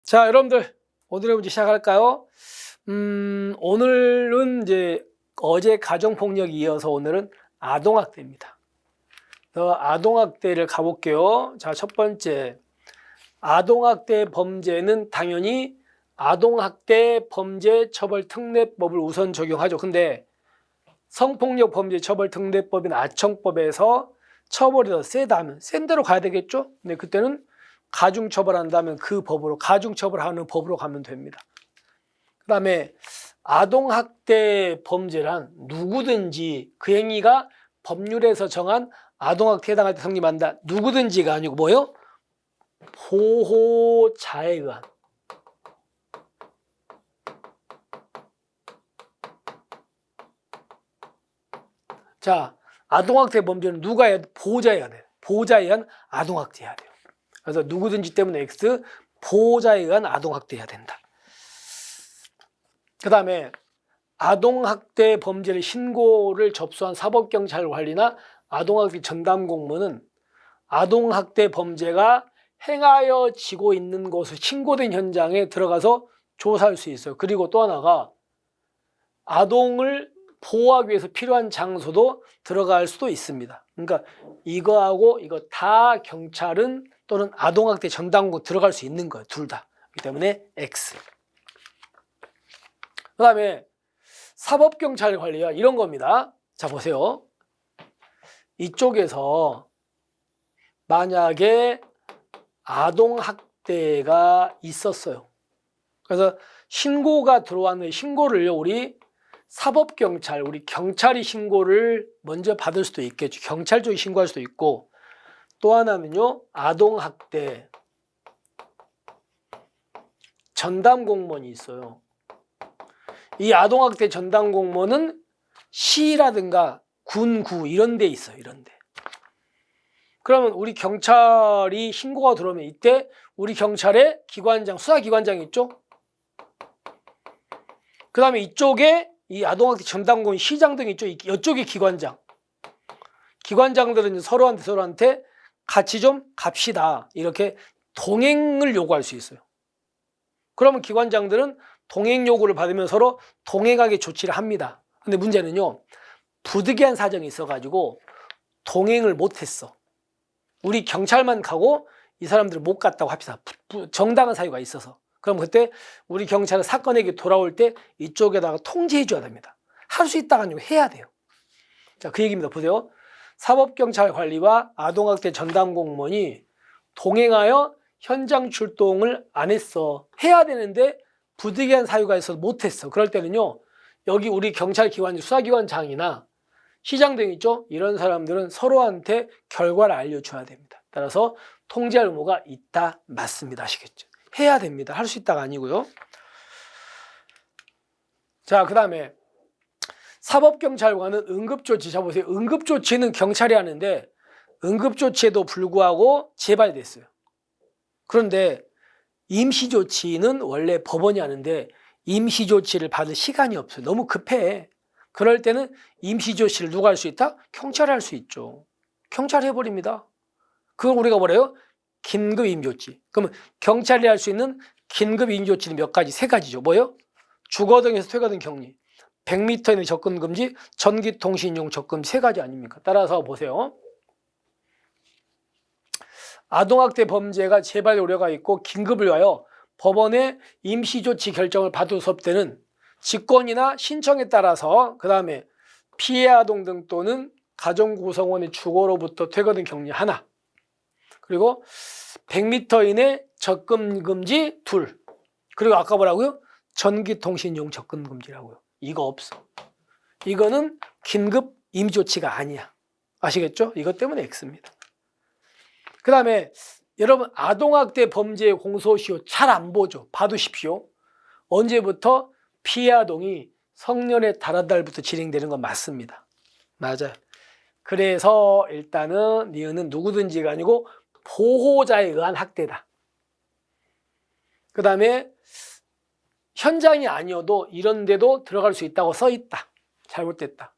자, 여러분들 오늘의 문제 시작할까요? 오늘은 이제 어제 가정폭력에 이어서 오늘은 아동학대입니다. 아동학대를 가볼게요. 자, 첫 번째 아동학대 범죄는 당연히 아동학대 범죄 처벌 특례법을 우선 적용하죠. 근데 성폭력 범죄 처벌 특례법인 아청법에서 처벌이 더 세다면 센 대로 가야 되겠죠. 근데 그때는 가중처벌한다면 그 법으로 가중처벌하는 법으로 가면 됩니다. 그 다음에 아동학대 범죄란 누구든지 그 행위가 법률에서 정한 아동학대에 해당할 때 성립한다. 누구든지가 아니고 뭐요? 보호자에 의한. 자, 아동학대 범죄는 누가 해야 돼? 보호자에 의한 돼요. 보호자에 의한 아동학대 해야 돼요. 그래서 누구든지 때문에 X, 보호자에 의한 아동학대해야 된다. 그 다음에 아동학대 범죄를 신고를 접수한 사법경찰관리나 아동학대 전담공무원은 아동학대 범죄가 행하여지고 있는 곳을 신고된 현장에 들어가서 조사할 수 있어요. 그리고 또 하나가 아동을 보호하기 위해서 필요한 장소도 들어갈 수도 있습니다. 그러니까 이거하고 이거 다 경찰은 또는 아동학대 전담국 들어갈 수 있는 거예요. 둘 다. 그렇기 때문에 X. 그 다음에 사법경찰관리가 이런 겁니다. 자, 보세요. 이쪽에서 만약에 아동학대가 있었어요. 그래서 신고가 들어왔는데 신고를요, 우리 사법경찰, 우리 경찰이 신고를 먼저 받을 수도 있겠죠. 경찰 쪽이 신고할 수도 있고, 또 하나는요, 아동학대 전담공무원이 있어요. 이 아동학대 전담공무원은 시라든가 군구 이런 데 있어요. 이런 데. 그러면 우리 경찰이 신고가 들어오면 이때 우리 경찰의 기관장, 수사기관장이 있죠. 그 다음에 이쪽에 이 아동학대 전담공무원 시장 등이 있죠. 이쪽이 기관장. 기관장들은 서로한테 같이 좀 갑시다. 이렇게 동행을 요구할 수 있어요. 그러면 기관장들은 동행 요구를 받으면 서로 동행하게 조치를 합니다. 근데 문제는요, 부득이한 사정이 있어가지고 동행을 못했어. 우리 경찰만 가고 이 사람들을 못 갔다고 합시다. 정당한 사유가 있어서. 그럼 그때 우리 경찰은 사건에게 돌아올 때 이쪽에다가 통지해 줘야 됩니다. 할 수 있다가 아니고 해야 돼요. 자, 그 얘기입니다. 보세요. 사법경찰관리와 아동학대 전담공무원이 동행하여 현장 출동을 안 했어. 해야 되는데 부득이한 사유가 있어서 못했어. 그럴 때는요, 여기 우리 경찰기관, 수사기관장이나 시장 등 있죠? 이런 사람들은 서로한테 결과를 알려줘야 됩니다. 따라서 통지할 의무가 있다. 맞습니다. 아시겠죠? 해야 됩니다. 할 수 있다가 아니고요. 자, 그 다음에 사법경찰관은 응급조치. 자, 보세요. 응급조치는 경찰이 하는데 응급조치에도 불구하고 재발됐어요. 그런데 임시조치는 원래 법원이 하는데 임시조치를 받을 시간이 없어요. 너무 급해. 그럴 때는 임시조치를 누가 할 수 있다? 경찰이 할 수 있죠. 경찰이 해버립니다. 그걸 우리가 뭐래요? 긴급임조치. 그러면 경찰이 할 수 있는 긴급임조치는 몇 가지? 세 가지죠. 뭐예요? 주거 등에서 퇴거 등 격리, 100m 이내 접근 금지, 전기통신용 접근 세 가지 아닙니까? 따라서 보세요. 아동학대 범죄가 재발 우려가 있고 긴급을 위하여 법원의 임시조치 결정을 받을 수 없을 때는 직권이나 신청에 따라서 그 다음에 피해 아동 등 또는 가정 구성원의 주거로부터 퇴거 등 격리 하나, 그리고 100m 이내 접근 금지 둘, 그리고 아까 뭐라고요? 전기통신용 접근 금지라고요. 이거 없어. 이거는 긴급 임조치가 아니야. 아시겠죠? 이것 때문에 X입니다. 그 다음에 여러분 아동학대 범죄 공소시효 잘 안 보죠. 봐두십시오. 언제부터 피해 아동이 성년에 달한 달부터 진행되는 건 맞습니다. 맞아요. 그래서 일단은 니은은 누구든지가 아니고 보호자에 의한 학대다. 그 다음에 현장이 아니어도 이런 데도 들어갈 수 있다고 써 있다. 잘못됐다.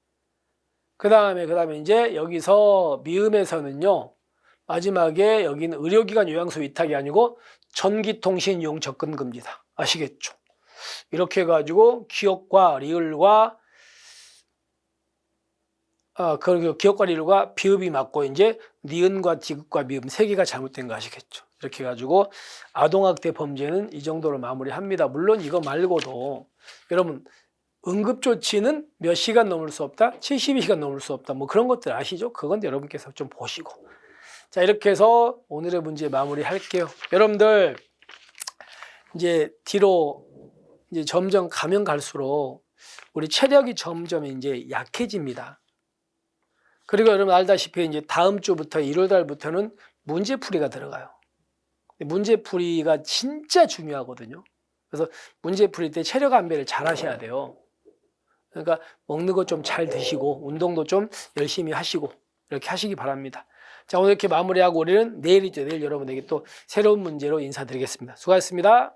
그 다음에 이제 여기서 미음에서는요, 마지막에 여기는 의료기관 요양소 위탁이 아니고 전기통신 이용 접근 금지다. 아시겠죠? 이렇게 해가지고 기억과 리을과 그리고 기억과 리을과 비읍이 맞고 이제 니은과 디귿과 미음 세 개가 잘못된 거 아시겠죠? 이렇게 해가지고 아동학대 범죄는 이 정도로 마무리합니다. 물론 이거 말고도 여러분 응급조치는 몇 시간 넘을 수 없다, 72시간 넘을 수 없다, 뭐 그런 것들 아시죠? 그건 여러분께서 좀 보시고. 자, 이렇게 해서 오늘의 문제 마무리 할게요. 여러분들 이제 뒤로 이제 점점 가면 갈수록 우리 체력이 점점 이제 약해집니다. 그리고 여러분 알다시피 이제 다음 주부터 1월 달부터는 문제풀이가 들어가요. 문제풀이가 진짜 중요하거든요. 그래서 문제풀이 때 체력 안배를 잘 하셔야 돼요. 그러니까 먹는 거 좀 잘 드시고 운동도 좀 열심히 하시고 이렇게 하시기 바랍니다. 자, 오늘 이렇게 마무리하고 우리는 내일이죠. 내일 여러분에게 또 새로운 문제로 인사드리겠습니다. 수고하셨습니다.